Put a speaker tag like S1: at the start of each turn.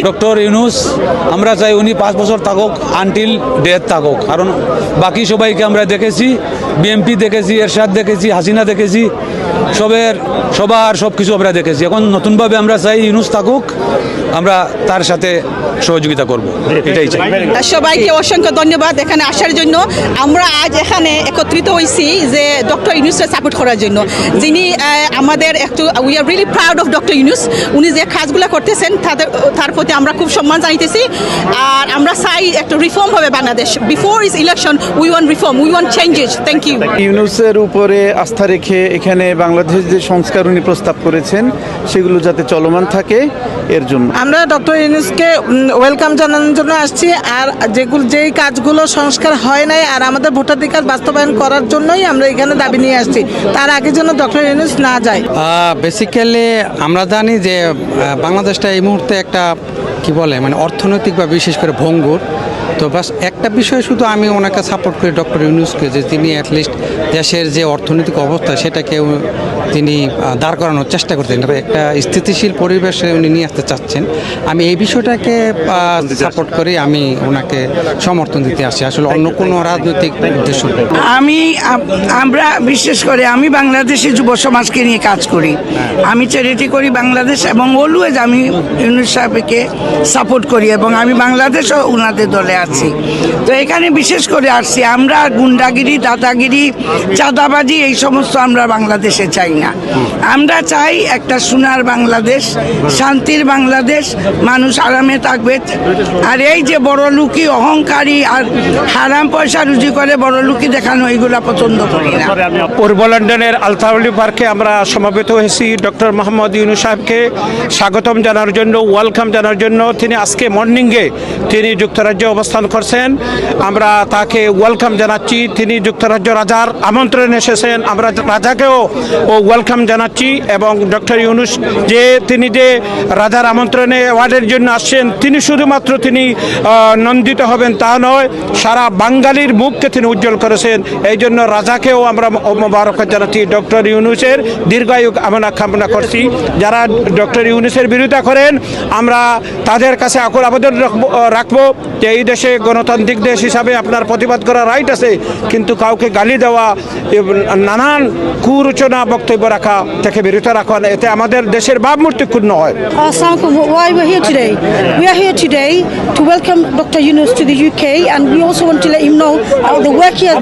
S1: Doctor Yunus আমরা চাই উনি 5 বছর থাকুক, আনটিল ডেথ থাকুক। কারণ বাকি সবাইকে আমরা দেখেছি, বিএমপি দেখেছি, এরশাদ দেখেছি, হাসিনা দেখেছি, সবার সব কিছু আমরা দেখেছি। এখন নতুনভাবে আমরা চাই ইউনূস থাকুক, আমরা তার সাথে সহযোগিতা করব, এটাই চাই।
S2: সবাইকে অসংখ্য ধন্যবাদ এখানে আসার জন্য। আমরা আজ এখানে একত্রিত হয়েছি যে ডক্টর ইউনূসকে সাপোর্ট করার জন্য, যিনি আমাদের একটু we are really proud of doctor Yunus. উনি যে কাজগুলো করতেছেন তার প্রতি আমরা খুব সম্মান জানাইতেছি। আর আমরা চাই একটা রিফর্ম হবে Bangladesh. Before is election we want reform, we want changes. Thank you.
S3: ইউনূসের উপরে আস্থা রেখে এখানে বাংলাদেশ যে সংস্কার উনি প্রস্তাব করেছেন সেগুলো যাতে চলমান থাকে এর জন্য
S4: আমরা ডক্টর ইউনূসকে ওয়েলকাম জানানোর জন্য আসছি। আর যেই কাজগুলো সংস্কার হয় নাই আর আমাদের ভোটাধিকার বাস্তবায়ন করার জন্যই আমরা এখানে দাবি নিয়ে আসছি, তার আগে যেন ডক্টর ইউনূস না যায়।
S5: বেসিক্যালি আমরা জানি যে বাংলাদেশটা এই মুহূর্তে একটা কি বলে মানে অর্থনৈতিক বা বিশেষ করে ভঙ্গুর। তো বাস একটা বিষয় শুধু আমি ওনাকে সাপোর্ট করি ডক্টর ইউনূসকে, যে তিনি অ্যাটলিস্ট দেশের যে অর্থনৈতিক অবস্থা সেটাকে তিনি দাঁড় করানোর চেষ্টা করছেন, একটা স্থিতিশীল পরিবেশে উনি নিয়ে আসতে চাচ্ছেন। আমি এই বিষয়টাকে সাপোর্ট করি, আমি ওনাকে সমর্থন দিতে আসছি, আসলে অন্য কোনো রাজনৈতিক উদ্দেশ্য নেই।
S4: আমরা বিশেষ করে আমি বাংলাদেশি যুব সমাজকে নিয়ে কাজ করি, আমি চ্যারিটি করি বাংলাদেশ, এবং অলওয়েজ আমি ইউনূস সাহেবকে সাপোর্ট করি এবং আমি বাংলাদেশও ওনাদের দলে আছি। তো এখানে বিশেষ করে আসছি, আমরা গুন্ডাগিরি, দাদাগিরি, চাঁদাবাজি এই সমস্ত আমরা বাংলাদেশে চাই না। আমরা চাই একটা সোনার বাংলাদেশ, শান্তির বাংলাদেশ, মানুষ আরামে থাকবে। আর এই যে বড় লুকি, অহংকারী আর হারাম পয়সা রুজি করে বড় লুকি দেখানো, এইগুলা পছন্দ করি না।
S6: পূর্ব লন্ডনের আলতাউলি পার্কে আমরা সমবেত হয়েছি ডক্টর মোহাম্মদ ইউনূস সাহেবকে স্বাগতম জানার জন্য, ওয়েলকাম জানার জন্য। তিনি আজকে মর্নিংয়ে তিনি যুক্তরাজ্যে অবস্থান করছেন, আমরা তাকে ওয়েলকাম জানাচ্ছি। তিনি যুক্তরাজ্য রাজার আমন্ত্রণে এসেছেন, আমরা রাজাকেও ওয়েলকাম জানাচ্ছি। এবং ডক্টর ইউনূস তিনি যে রাজার আমন্ত্রণে অ্যাওয়ার্ডের জন্য আসছেন, তিনি শুধুমাত্র তিনি নন্দিত হবেন তা নয়, সারা বাঙালির মুখকে তিনি উজ্জ্বল করেছেন। এই জন্য রাজাকেও আমরা মোবারকবাদ জানাচ্ছি। ডক্টর ইউনূসের দীর্ঘায়ু আমরা কামনা করছি। যারা ডক্টর ইউনূসের বিরোধিতা করেন আমরা তাদের কাছে আকুল আবেদন রাখবো যে এই দেশে গণতান্ত্রিক দেশ হিসাবে আপনার প্রতিবাদ করার রাইট আছে, কিন্তু কাউকে গালি দেওয়া, নানান কুরচনা বক্তব্য রাখা থেকে বিরত রাখা, এতে আমাদের দেশের ভাবমূর্তি ক্ষুণ্ণ হয়।
S7: Why we're here today? We are here today to welcome Dr. Yunus to the UK, and we also want to let him know the work he has done.